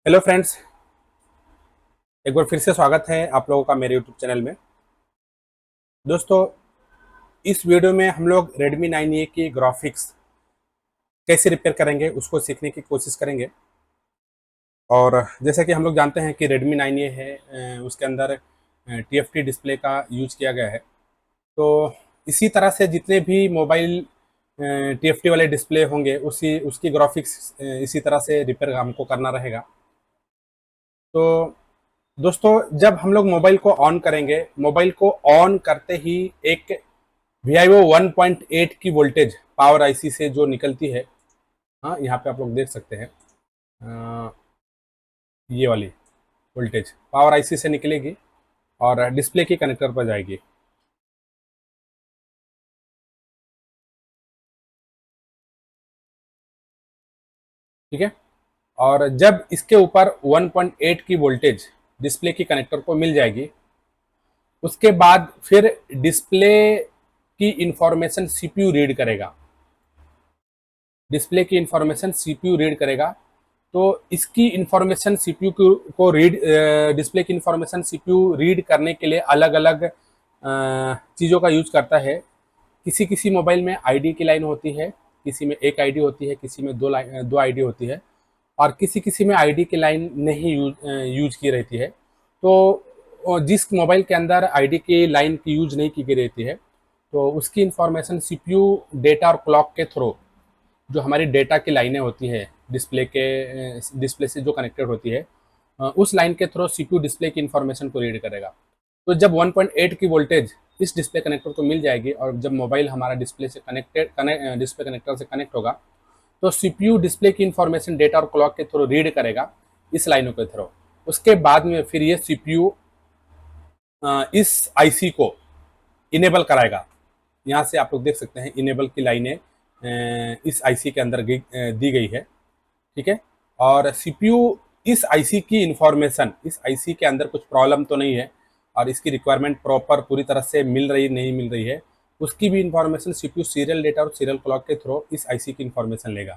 Hello friends. एक बार फिर से स्वागत है आप लोगों का मेरे यूट्यूब चैनल में। दोस्तों, इस वीडियो में हम लोग Redmi 9A की ग्राफिक्स कैसे रिपेयर करेंगे उसको सीखने की कोशिश करेंगे। और जैसा कि हम लोग जानते हैं कि Redmi 9A है, उसके अंदर TFT डिस्प्ले का यूज किया गया है। तो इसी तरह से जितने भी मोबाइल TFT वाले डिस्प्ले होंगे उसी उसकी ग्राफिक्स इसी तरह से रिपेयर हमको करना रहेगा। तो दोस्तों, जब हम लोग मोबाइल को ऑन करेंगे, मोबाइल को ऑन करते ही एक VIO 1.8 की वोल्टेज पावर आईसी से जो निकलती है, हाँ यहाँ पे आप लोग देख सकते हैं। अ, ये वाली वोल्टेज पावर आईसी से निकलेगी और डिस्प्ले की कनेक्टर पर जाएगी। ठीक है। और जब इसके ऊपर 1.8 की वोल्टेज डिस्प्ले की कनेक्टर को मिल जाएगी, उसके बाद फिर डिस्प्ले की इंफॉर्मेशन सीपीयू रीड करेगा। डिस्प्ले की इंफॉर्मेशन सीपीयू रीड करेगा। तो इसकी इंफॉर्मेशन सीपीयू को रीड डिस्प्ले की इंफॉर्मेशन सीपीयू रीड करने के लिए अलग अलग चीज़ों का यूज करता है। किसी किसी मोबाइल में आईडी की लाइन होती है, किसी में एक आईडी होती है, किसी में दो आईडी होती है, और किसी किसी में आईडी की लाइन नहीं यूज की रहती है। तो जिस मोबाइल के अंदर आईडी की लाइन की यूज नहीं की गई रहती है, तो उसकी इंफॉर्मेशन सीपीयू डेटा और क्लॉक के थ्रू, जो हमारी डेटा की लाइनें होती हैं डिस्प्ले से जो कनेक्टेड होती है, उस लाइन के थ्रू सीपीयू डिस्प्ले की इंफॉर्मेशन को रीड करेगा। तो जब 1.8 की वोल्टेज इस डिस्प्ले कनेक्टर को मिल जाएगी और जब मोबाइल हमारा डिस्प्ले से डिस्प्ले कनेक्टर से कनेक्ट होगा, तो सीपीयू डिस्प्ले की इंफॉर्मेशन डेटा और क्लॉक के थ्रू रीड करेगा इस लाइनों के थ्रू। उसके बाद में फिर ये सीपीयू इस आईसी को इनेबल कराएगा। यहाँ से आप लोग देख सकते हैं इनेबल की लाइनें इस आईसी के अंदर दी गई है। ठीक है। और सीपीयू इस आईसी के अंदर कुछ प्रॉब्लम तो नहीं है और इसकी रिक्वायरमेंट प्रॉपर पूरी तरह से मिल रही नहीं मिल रही है, उसकी भी इंफॉर्मेशन सीपीयू सीरियल डेटा और सीरियल क्लॉक के थ्रू इस आईसी की इंफॉर्मेशन लेगा।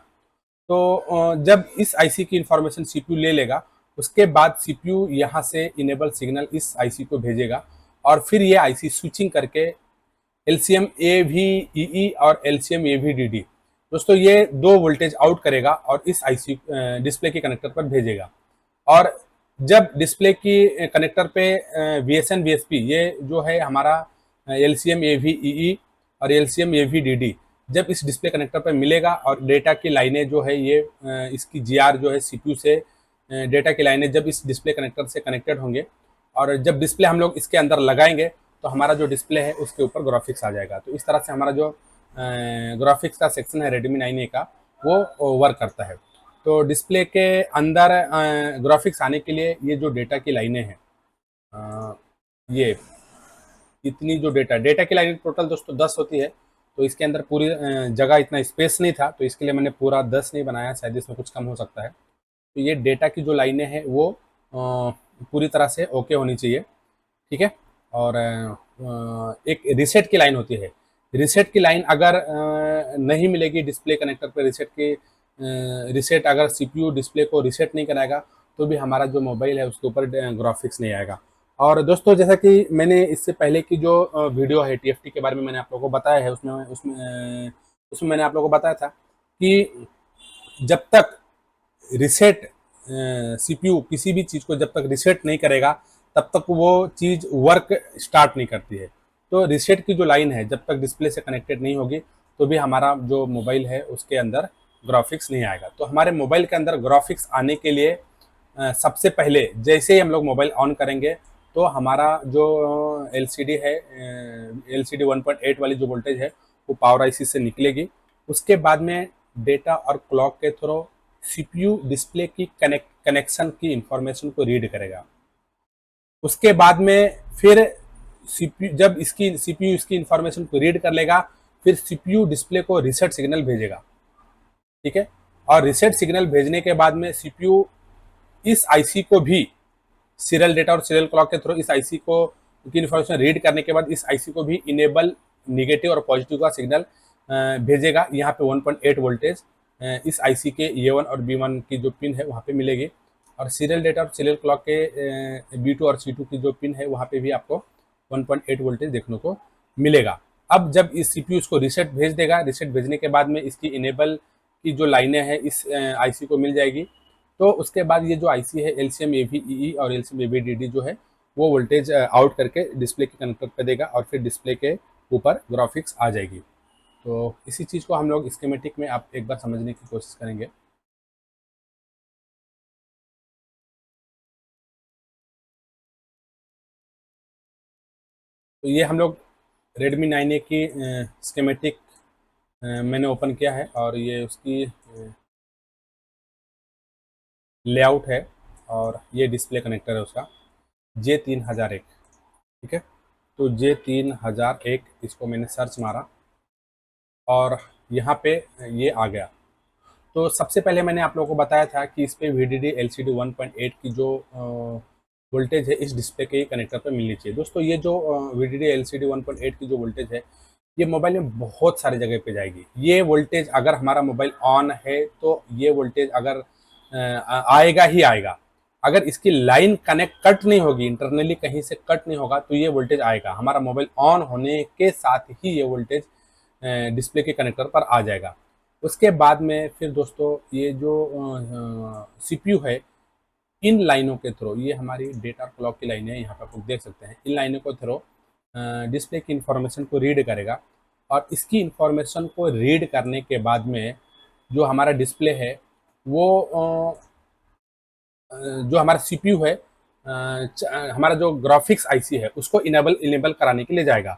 तो जब इस आईसी की इंफॉर्मेशन सीपीयू ले लेगा, उसके बाद सीपीयू यहाँ से इनेबल सिग्नल इस आईसी को भेजेगा और फिर ये आईसी स्विचिंग करके एलसीएम ए वी ई और LCM A V D D, दोस्तों ये दो वोल्टेज आउट करेगा और इस आईसी डिस्प्ले के कनेक्टर पर भेजेगा। और जब डिस्प्ले की कनेक्टर पे वीएसएन वीएसपी, ये जो है हमारा एलसीएम ए वी ई और LCM A V D D, जब इस डिस्प्ले कनेक्टर पर मिलेगा और डेटा की लाइनें जो है ये इसकी जीआर जो है सीपीयू से डेटा की लाइनें जब इस डिस्प्ले कनेक्टर से कनेक्टेड होंगे और जब डिस्प्ले हम लोग इसके अंदर लगाएंगे, तो हमारा जो डिस्प्ले है उसके ऊपर ग्राफिक्स आ जाएगा। तो इस तरह से हमारा जो ग्राफिक्स का सेक्शन है Redmi 9A का, वो वर्क करता है। तो डिस्प्ले के अंदर ग्राफिक्स आने के लिए ये जो डेटा की लाइनें हैं, ये इतनी जो डेटा की लाइन टोटल दोस्तों 10 होती है। तो इसके अंदर पूरी जगह इतना स्पेस नहीं था, तो इसके लिए मैंने पूरा 10 नहीं बनाया, शायद इसमें कुछ कम हो सकता है। तो ये डेटा की जो लाइनें हैं वो पूरी तरह से ओके होनी चाहिए। ठीक है। और एक रीसेट की लाइन होती है। रीसेट की लाइन अगर नहीं मिलेगी डिस्प्ले कनेक्टर पर, रीसेट अगर सीपीयू डिस्प्ले को रीसेट नहीं कराएगा, तो भी हमारा जो मोबाइल है उसके ऊपर ग्राफिक्स नहीं आएगा। और दोस्तों, जैसा कि मैंने इससे पहले की जो वीडियो है टीएफटी के बारे में मैंने आप लोगों को बताया है, उसमें मैंने आप लोगों को बताया था कि जब तक रिसेट सीपीयू किसी भी चीज़ को जब तक रिसेट नहीं करेगा, तब तक वो चीज़ वर्क स्टार्ट नहीं करती है। तो रिसेट की जो लाइन है जब तक डिस्प्ले से कनेक्टेड नहीं होगी, तो भी हमारा जो मोबाइल है उसके अंदर ग्राफिक्स नहीं आएगा। तो हमारे मोबाइल के अंदर ग्राफिक्स आने के लिए सबसे पहले जैसे ही हम लोग मोबाइल ऑन करेंगे, तो हमारा जो एलसीडी है, एलसीडी 1.8 वाली जो वोल्टेज है वो पावर आईसी से निकलेगी। उसके बाद में डेटा और क्लॉक के थ्रू सीपीयू डिस्प्ले की कनेक्शन की इंफॉर्मेशन को रीड करेगा। उसके बाद में फिर सीपीयू जब इसकी सीपीयू इसकी इंफॉर्मेशन को रीड कर लेगा, फिर सीपीयू डिस्प्ले को रीसेट सिग्नल भेजेगा। ठीक है। और रीसेट सिग्नल भेजने के बाद में सीपीयू इस आईसी को भी सीरियल डेटा और सीरियल क्लॉक के थ्रू इस आईसी को की इंफॉर्मेशन रीड करने के बाद इस आईसी को भी इनेबल निगेटिव और पॉजिटिव का सिग्नल भेजेगा। यहाँ पे 1.8 वोल्टेज इस आईसी के A1 और B1 की जो पिन है वहाँ पे मिलेगी। और सीरियल डेटा और सीरियल क्लॉक के B2 और C2 की जो पिन है वहाँ पे भी आपको 1.8 वोल्टेज देखने को मिलेगा। अब जब इस सीपीयू इसको रीसेट भेज देगा, रीसेट भेजने के बाद में इसकी इनेबल की जो लाइनें हैं इस आईसी को मिल जाएगी। तो उसके बाद ये जो आईसी है एलसीएम एवीईई और एलसीएम एवीडीडी जो है वो वोल्टेज आउट करके डिस्प्ले के कनेक्टर पे देगा और फिर डिस्प्ले के ऊपर ग्राफिक्स आ जाएगी। तो इसी चीज़ को हम लोग स्कीमेटिक में आप एक बार समझने की कोशिश करेंगे। तो ये हम लोग Redmi 9A की स्कीमेटिक मैंने ओपन किया है और ये उसकी लेआउट है और ये डिस्प्ले कनेक्टर है उसका J3001। ठीक है, तो J3001 इसको मैंने सर्च मारा और यहाँ पे ये आ गया। तो सबसे पहले मैंने आप लोगों को बताया था कि इस पे VDD LCD 1.8 की जो वोल्टेज है इस डिस्प्ले के कनेक्टर पर मिलनी चाहिए। दोस्तों ये जो VDD LCD 1.8 की जो वोल्टेज है ये मोबाइल में बहुत सारे जगह पे जाएगी। ये वोल्टेज अगर हमारा मोबाइल ऑन है तो ये वोल्टेज अगर आएगा ही आएगा। अगर इसकी लाइन कनेक्ट कट नहीं होगी, इंटरनली कहीं से कट नहीं होगा तो ये वोल्टेज आएगा। हमारा मोबाइल ऑन होने के साथ ही ये वोल्टेज डिस्प्ले के कनेक्टर पर आ जाएगा। उसके बाद में फिर दोस्तों ये जो सीपीयू है इन लाइनों के थ्रू, ये हमारी डेटा क्लॉक की लाइन है, यहाँ पे आप लोग देख सकते हैं, इन लाइनों के थ्रू डिस्प्ले की इंफॉर्मेशन को रीड करेगा और इसकी इंफॉर्मेशन को रीड करने के बाद में जो हमारा डिस्प्ले है वो जो हमारा सीपीयू है हमारा जो ग्राफिक्स आईसी है उसको इनेबल कराने के लिए जाएगा।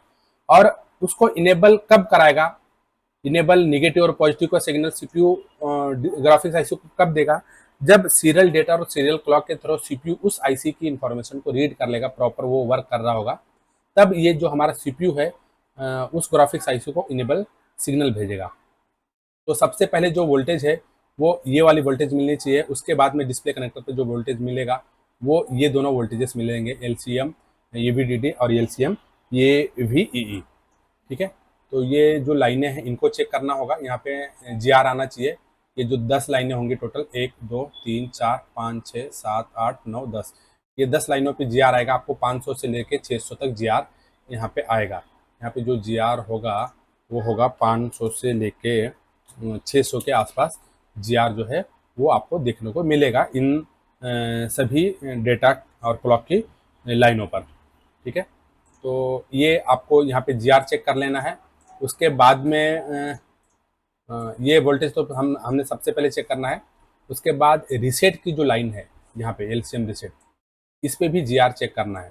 और उसको इनेबल कब कराएगा, इनेबल नेगेटिव और पॉजिटिव का सिग्नल सीपीयू ग्राफिक्स आईसी को कब देगा, जब सीरियल डेटा और सीरियल क्लॉक के थ्रू सीपीयू उस आईसी की इंफॉर्मेशन को रीड कर लेगा, प्रॉपर वो वर्क कर रहा होगा, तब ये जो हमारा सीपीयू है उस ग्राफिक्स आईसी को इनेबल सिग्नल भेजेगा। तो सबसे पहले जो वोल्टेज है वो ये वाली वोल्टेज मिलनी चाहिए। उसके बाद में डिस्प्ले कनेक्टर पे जो वोल्टेज मिलेगा वो ये दोनों वोल्टेजेस मिलेंगे, एलसीएम ईवीडीडी और एलसीएम ये वीईई। ठीक है, तो ये जो लाइनें हैं इनको चेक करना होगा। यहाँ पे जीआर आना चाहिए। ये जो 10 लाइनें होंगी टोटल, 1 2 3 4 5 6 7 8 9 10, ये 10 लाइनों पे जीआर आएगा। आपको 500 से लेके 600 तक जीआर यहाँ पे आएगा। यहाँ पे जो जीआर होगा वो होगा 500 से लेके 600 के आसपास जीआर जो है वो आपको देखने को मिलेगा इन सभी डेटा और क्लॉक की लाइनों पर। ठीक है, तो ये आपको यहाँ पे जीआर चेक कर लेना है। उसके बाद में ये वोल्टेज तो हमने सबसे पहले चेक करना है। उसके बाद रीसेट की जो लाइन है यहाँ पे एलसीएम रीसेट, इस पे भी जीआर चेक करना है।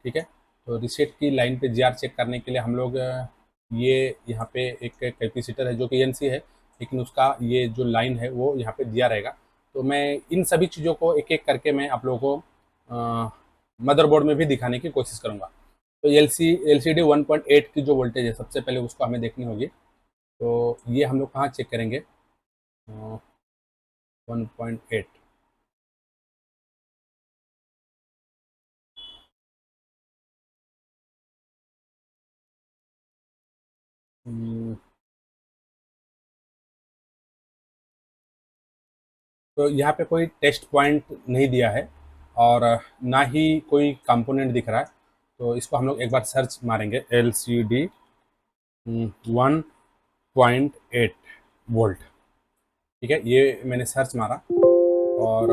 ठीक है, तो रीसेट की लाइन पे जीआर चेक करने के लिए हम लोग ये यहाँ पे एक कैपेसिटर है जो कि एनसी है, लेकिन उसका ये जो लाइन है वो यहाँ पे दिया रहेगा। तो मैं इन सभी चीज़ों को एक एक करके मैं आप लोगों को मदरबोर्ड में भी दिखाने की कोशिश करूँगा। तो एलसीडी 1.8 की जो वोल्टेज है सबसे पहले उसको हमें देखनी होगी। तो ये हम लोग कहाँ चेक करेंगे, 1.8। तो यहाँ पे कोई टेस्ट पॉइंट नहीं दिया है और ना ही कोई कंपोनेंट दिख रहा है। तो इसको हम लोग एक बार सर्च मारेंगे, LCD 1.8 वोल्ट। ठीक है, ये मैंने सर्च मारा और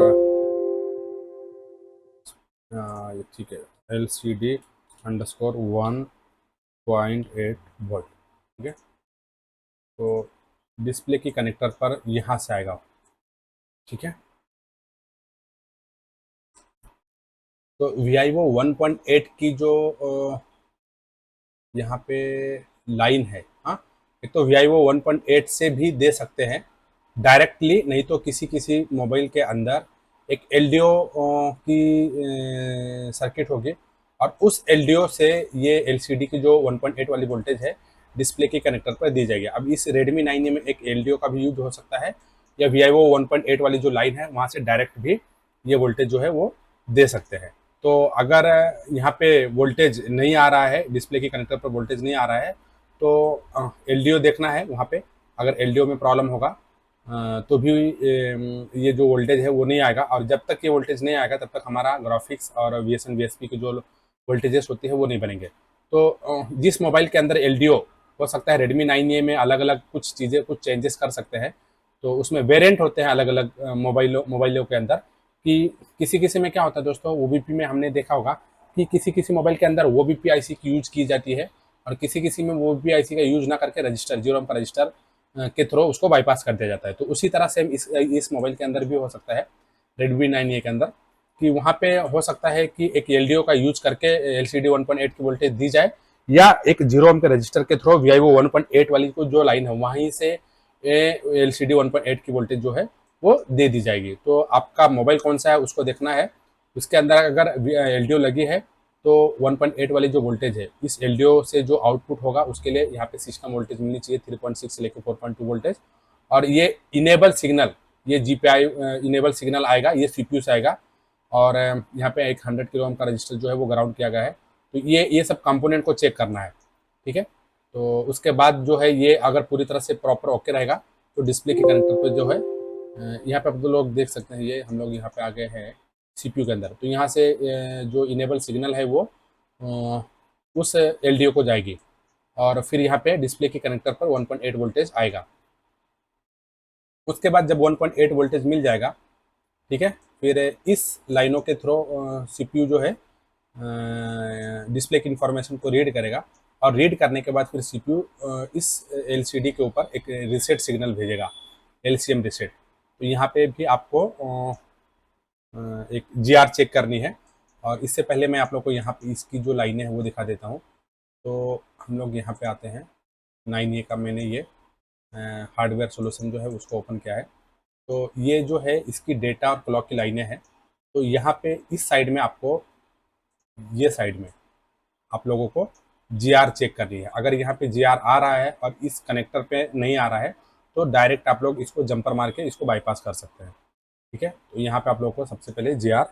ठीक है, LCD अंडरस्कोर 1.8 वोल्ट। ठीक है, तो डिस्प्ले की कनेक्टर पर यहाँ से आएगा। ठीक है, तो Vivo 1.8 की जो यहाँ पे लाइन है, हाँ, एक तो Vivo 1.8 से भी दे सकते हैं डायरेक्टली, नहीं तो किसी किसी मोबाइल के अंदर एक LDO की सर्किट होगी और उस LDO से ये LCD की जो 1.8 वाली वोल्टेज है डिस्प्ले के कनेक्टर पर दी जाएगी। अब इस Redmi 9A में एक LDO का भी यूज हो सकता है या Vivo 1.8 वाली जो लाइन है वहाँ से डायरेक्ट भी ये वोल्टेज जो है वो दे सकते हैं। तो अगर यहाँ पे वोल्टेज नहीं आ रहा है, डिस्प्ले के कनेक्टर पर वोल्टेज नहीं आ रहा है, तो LDO देखना है वहाँ पे। अगर LDO में प्रॉब्लम होगा तो भी ये जो वोल्टेज है वो नहीं आएगा, और जब तक ये वोल्टेज नहीं आएगा तब तक हमारा ग्राफिक्स और VSN VSP की जो वोल्टेजेस होती है वो नहीं बनेंगे। तो जिस मोबाइल के अंदर LDO हो सकता है, Redmi 9A में अलग अलग कुछ चीज़ें, कुछ चेंजेस कर सकते हैं। तो उसमें वेरिएंट होते हैं अलग अलग मोबाइलों के अंदर, कि किसी किसी में क्या होता है दोस्तों, OBP में हमने देखा होगा कि किसी किसी मोबाइल के अंदर OBP IC की यूज की जाती है, और किसी किसी में OBP IC का यूज ना करके रजिस्टर, जीरो का रजिस्टर के थ्रू उसको बाईपास कर दिया जाता है। तो उसी तरह से इस मोबाइल के अंदर भी हो सकता है, Redmi 9A के अंदर, कि वहाँ पे हो सकता है कि एक LDO का यूज करके LCD 1.8 की वोल्टेज दी जाए, या एक जीरो ओम के रजिस्टर के थ्रू VIO 1.8 वाली को जो लाइन है वहीं से LCD 1.8 की वोल्टेज जो है वो दे दी जाएगी। तो आपका मोबाइल कौन सा है उसको देखना है। उसके अंदर अगर LDO लगी है तो 1.8 वाली जो वोल्टेज है, इस LDO से जो आउटपुट होगा उसके लिए यहाँ पे सिस्टम वोल्टेज मिलनी चाहिए 3.6 से लेकर 4.2 वोल्टेज। और ये इनेबल सिग्नल, ये GPI इनेबल सिग्नल आएगा, ये CPU से आएगा। और यहाँ पे एक 100 किलो ओम का रजिस्टर जो है वो ग्राउंड किया गया है। तो ये सब कंपोनेंट को चेक करना है, ठीक है। तो उसके बाद जो है ये अगर पूरी तरह से प्रॉपर ओके रहेगा तो डिस्प्ले के कनेक्टर पे जो है यहाँ पे आप तो लोग देख सकते हैं, ये हम लोग यहाँ पे आ गए हैं CPU के अंदर। तो यहाँ से जो इनेबल सिग्नल है वो उस LDO को जाएगी, और फिर यहाँ पे डिस्प्ले के कनेक्टर पर 1.8 वोल्टेज आएगा। उसके बाद जब 1.8 वोल्टेज मिल जाएगा, ठीक है, फिर इस लाइनों के थ्रू CPU जो है डिस्प्ले की इंफॉर्मेशन को रीड करेगा, और रीड करने के बाद फिर CPU इस LCD के ऊपर एक रीसेट सिग्नल भेजेगा, LCM रीसेट। तो यहाँ पे भी आपको एक GR चेक करनी है। और इससे पहले मैं आप लोग को यहाँ पे इसकी जो लाइनें हैं वो दिखा देता हूँ। तो हम लोग यहाँ पे आते हैं, 9A का मैंने ये हार्डवेयर सोल्यूशन जो है उसको ओपन किया है। तो ये जो है इसकी डेटा और क्लॉक की लाइनें हैं। तो यहाँ पे इस साइड में आपको, ये साइड में आप लोगों को GR चेक करनी है। अगर यहाँ पे GR आ रहा है और इस कनेक्टर पे नहीं आ रहा है तो डायरेक्ट आप लोग इसको जंपर मार के इसको बाईपास कर सकते हैं, ठीक है। तो यहाँ पे आप लोगों को सबसे पहले GR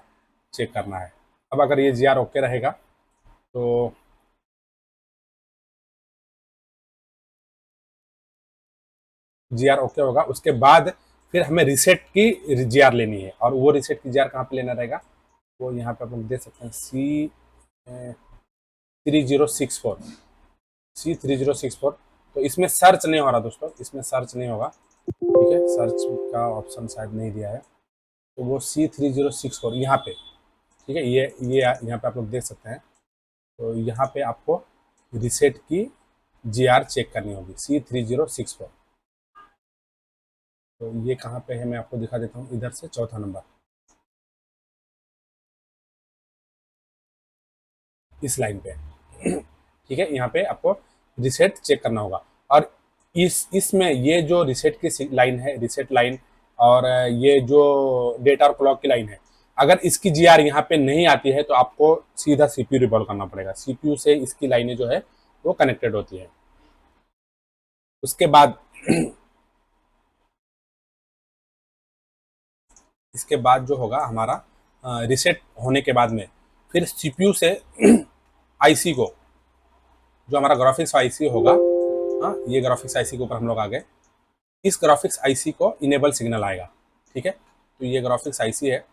चेक करना है। अब अगर ये GR ओके रहेगा तो GR ओके होगा, उसके बाद फिर हमें रीसेट की GR लेनी है। और वो रीसेट की GR कहाँ पे लेना रहेगा, वो यहाँ पे आप लोग देख सकते हैं, C3064, C3064। तो इसमें सर्च नहीं हो रहा दोस्तों, इसमें सर्च नहीं होगा, ठीक है, सर्च का ऑप्शन शायद नहीं दिया है। तो वो C3064 यहाँ पे, ठीक है, ये यहाँ पे आप लोग देख सकते हैं। तो यहाँ पे आपको रीसेट की GR चेक करनी होगी, C3064। तो ये कहाँ पे है मैं आपको दिखा देता हूँ, इधर से चौथा नंबर, इस लाइन पे, ठीक है। यहाँ पे आपको रिसेट चेक करना होगा। और इसमें ये जो रिसेट की लाइन है, रिसेट लाइन, और ये जो डेटा और क्लॉक की लाइन है, अगर इसकी GR यहाँ पे नहीं आती है तो आपको सीधा CPU रिवॉल्व करना पड़ेगा। CPU से इसकी लाइनें जो है वो कनेक्टेड होती है। उसके बाद इसके बाद जो होगा हमारा रिसेट होने के बाद में फिर CPU से IC को, जो हमारा ग्राफिक्स IC होगा, हाँ, ये ग्राफिक्स IC के ऊपर हम लोग आ गए। इस ग्राफिक्स IC को इनेबल सिग्नल आएगा, ठीक है। तो ये ग्राफिक्स IC है।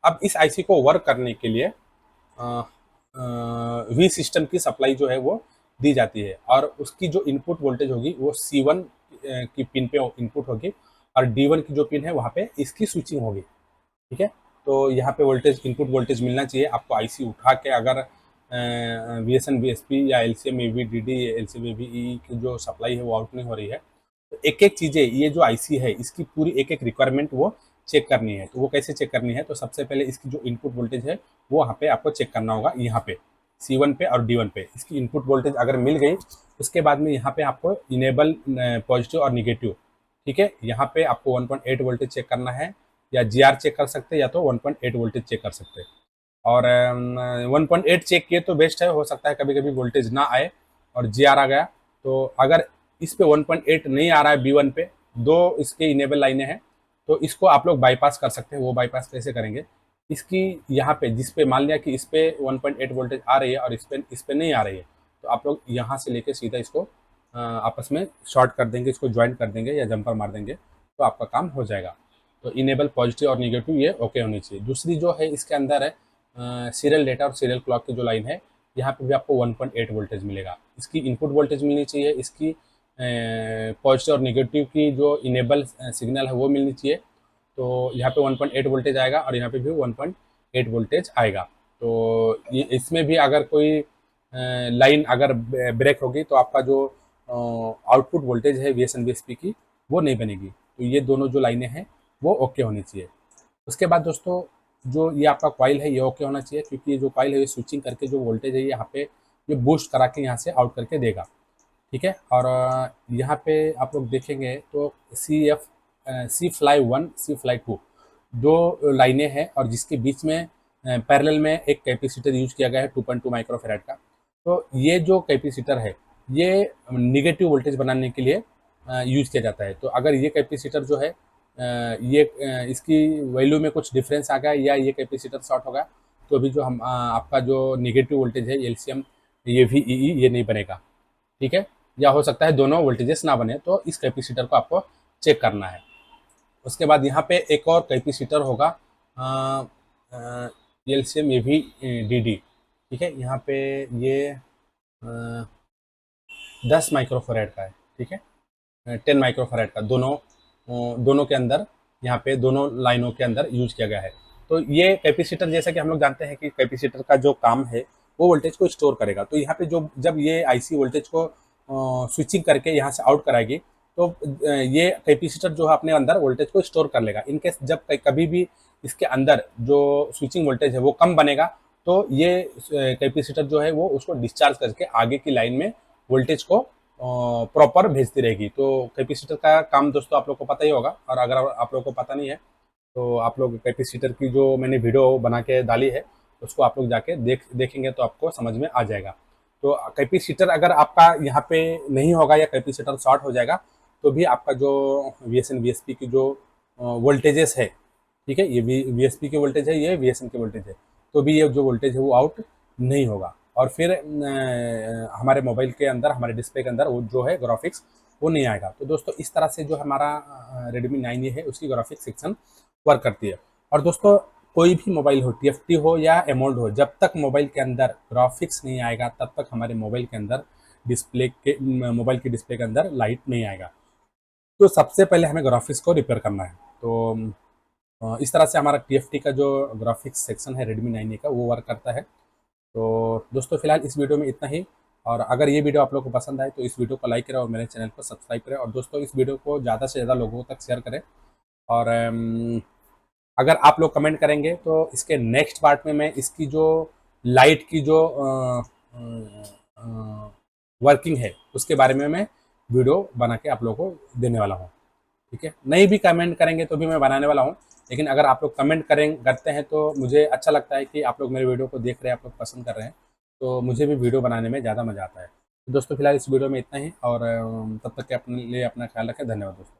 अब इस IC को वर्क करने के लिए V सिस्टम की सप्लाई जो है वो दी जाती है, और उसकी जो इनपुट वोल्टेज होगी वो C1 की पिन पे इनपुट होगी, और D1 की जो पिन है वहाँ पे इसकी स्विचिंग होगी, ठीक है। तो यहाँ पे वोल्टेज, इनपुट वोल्टेज मिलना चाहिए आपको। IC उठा के अगर VSN VSP या LCM AV-DD LCM AV-E की जो सप्लाई है वो आउट नहीं हो रही है, तो एक एक चीज़ें, ये जो IC है इसकी पूरी एक एक रिक्वायरमेंट वो चेक करनी है। तो वो कैसे चेक करनी है, तो सबसे पहले इसकी जो इनपुट वोल्टेज है वो वहाँ पे आपको चेक करना होगा, यहाँ पे C1 पे और D1 पे इसकी इनपुट वोल्टेज अगर मिल गई, उसके बाद में यहाँ पे आपको इनेबल पॉजिटिव और निगेटिव, ठीक है, यहाँ पे आपको 1.8 वोल्टेज चेक करना है, या GR चेक कर सकते हैं, या तो 1.8 वोल्टेज चेक कर सकते हैं। और 1.8 चेक किए तो बेस्ट है, हो सकता है कभी कभी वोल्टेज ना आए और GR आ गया। तो अगर इस पे 1.8 नहीं आ रहा है B1 पे, दो इसके इनेबल लाइनें हैं, तो इसको आप लोग बाईपास कर सकते हैं। वो बाईपास कैसे करेंगे, इसकी यहाँ पे जिस पे मान लिया कि इस पे 1.8 वोल्टेज आ रही है और इस पे नहीं आ रही है, तो आप लोग यहाँ से लेके सीधा इसको आपस में शॉर्ट कर देंगे, इसको ज्वाइन कर देंगे या जंपर मार देंगे। तो आपका काम हो जाएगा। तो इनेबल पॉजिटिव और नेगेटिव ये ओके होनी चाहिए। दूसरी जो है इसके अंदर है सीरियल डेटा और सीरियल क्लॉक की जो लाइन है, यहाँ पे भी आपको 1.8 वोल्टेज मिलेगा। इसकी इनपुट वोल्टेज मिलनी चाहिए, इसकी पॉजिटिव और नेगेटिव की जो इनेबल सिग्नल है वो मिलनी चाहिए। तो यहाँ पे 1.8 वोल्टेज आएगा और यहाँ पे भी 1.8 वोल्टेज आएगा। तो ये इसमें भी अगर कोई लाइन अगर ब्रेक होगी तो आपका जो आउटपुट वोल्टेज है VSN VSP की वो नहीं बनेगी। तो ये दोनों जो लाइनें हैं वो ओके होनी चाहिए। उसके बाद दोस्तों जो ये आपका कॉइल है ये ओके होना चाहिए, क्योंकि ये जो कॉइल है ये स्विचिंग करके जो वोल्टेज है यहाँ पे ये बूस्ट करा के यहाँ से आउट करके देगा। ठीक है। और यहाँ पे आप लोग देखेंगे तो सी फ्लाई 1 सी फ्लाई 2 दो लाइनें हैं और जिसके बीच में पैरेलल में एक कैपेसिटर यूज किया गया है 2.2 माइक्रोफेराड का। तो ये जो कैपेसिटर है ये निगेटिव वोल्टेज बनाने के लिए यूज किया जाता है। तो अगर ये कैपेसिटर जो है इसकी वैल्यू में कुछ डिफरेंस आ गया या ये कैपेसिटर शॉर्ट हो गया तो अभी जो हम आपका जो निगेटिव वोल्टेज है LCM ये VEE ये नहीं बनेगा। ठीक है। या हो सकता है दोनों वोल्टेजेस ना बने, तो इस कैपेसिटर को आपको चेक करना है। उसके बाद यहाँ पे एक और कैपेसिटर होगा LCM AV-DD। ठीक है। यहाँ पे ये 10 माइक्रोफेराड का है। ठीक है। 10 माइक्रोफेराड का दोनों के अंदर यहाँ पे दोनों लाइनों के अंदर यूज किया गया है। तो ये कैपेसिटर जैसा कि हम लोग जानते हैं कि कैपेसिटर का जो काम है वो वोल्टेज को स्टोर करेगा। तो यहाँ पे जो जब ये IC वोल्टेज को स्विचिंग करके यहाँ से आउट कराएगी तो ये कैपेसिटर जो है अपने अंदर वोल्टेज को स्टोर कर लेगा। इनकेस जब कभी भी इसके अंदर जो स्विचिंग वोल्टेज है वो कम बनेगा तो ये कैपेसिटर जो है वो उसको डिस्चार्ज करके आगे की लाइन में वोल्टेज को प्रॉपर भेजती रहेगी। तो कैपेसिटर का काम दोस्तों आप लोग को पता ही होगा, और अगर आप लोग को पता नहीं है तो आप लोग कैपेसिटर की जो मैंने वीडियो बना के डाली है उसको आप लोग जाके देखेंगे तो आपको समझ में आ जाएगा। तो कैपेसिटर अगर आपका यहाँ पे नहीं होगा या कैपेसिटर शॉर्ट हो जाएगा तो भी आपका जो VSN VSP की जो वोल्टेजेस है, ठीक है, ये VSP की वोल्टेज है, ये VSN की वोल्टेज है, तो भी ये जो वोल्टेज है वो आउट नहीं होगा। और फिर हमारे मोबाइल के अंदर हमारे डिस्प्ले के अंदर वो जो है ग्राफिक्स वो नहीं आएगा। तो दोस्तों इस तरह से जो हमारा Redmi 9A है उसकी ग्राफिक्स सेक्शन वर्क करती है। और दोस्तों कोई भी मोबाइल हो, TFT हो या एमोल्ड हो, जब तक मोबाइल के अंदर ग्राफिक्स नहीं आएगा तब तक हमारे मोबाइल के अंदर मोबाइल की डिस्प्ले के अंदर लाइट नहीं आएगा। तो सबसे पहले हमें ग्राफिक्स को रिपेयर करना है। तो इस तरह से हमारा TFT का जो ग्राफिक्स सेक्शन है Redmi 9A का वो वर्क करता है। तो दोस्तों फिलहाल इस वीडियो में इतना ही, और अगर ये वीडियो आप लोग को पसंद आए तो इस वीडियो को लाइक करें और मेरे चैनल को सब्सक्राइब करें, और दोस्तों इस वीडियो को ज़्यादा से ज़्यादा लोगों तक शेयर करें। और अगर आप लोग कमेंट करेंगे तो इसके नेक्स्ट पार्ट में मैं इसकी जो लाइट की जो वर्किंग है उसके बारे में मैं वीडियो बना के आप लोगों को देने वाला हूँ। ठीक है। नहीं भी कमेंट करेंगे तो भी मैं बनाने वाला हूँ, लेकिन अगर आप लोग कमेंट करते हैं तो मुझे अच्छा लगता है कि आप लोग मेरे वीडियो को देख रहे हैं, आप लोग पसंद कर रहे हैं, तो मुझे भी वीडियो बनाने में ज़्यादा मज़ा आता है। तो दोस्तों फिलहाल इस वीडियो में इतना ही, और तब तक के अपने लिए अपना ख्याल रखें। धन्यवाद दोस्तों।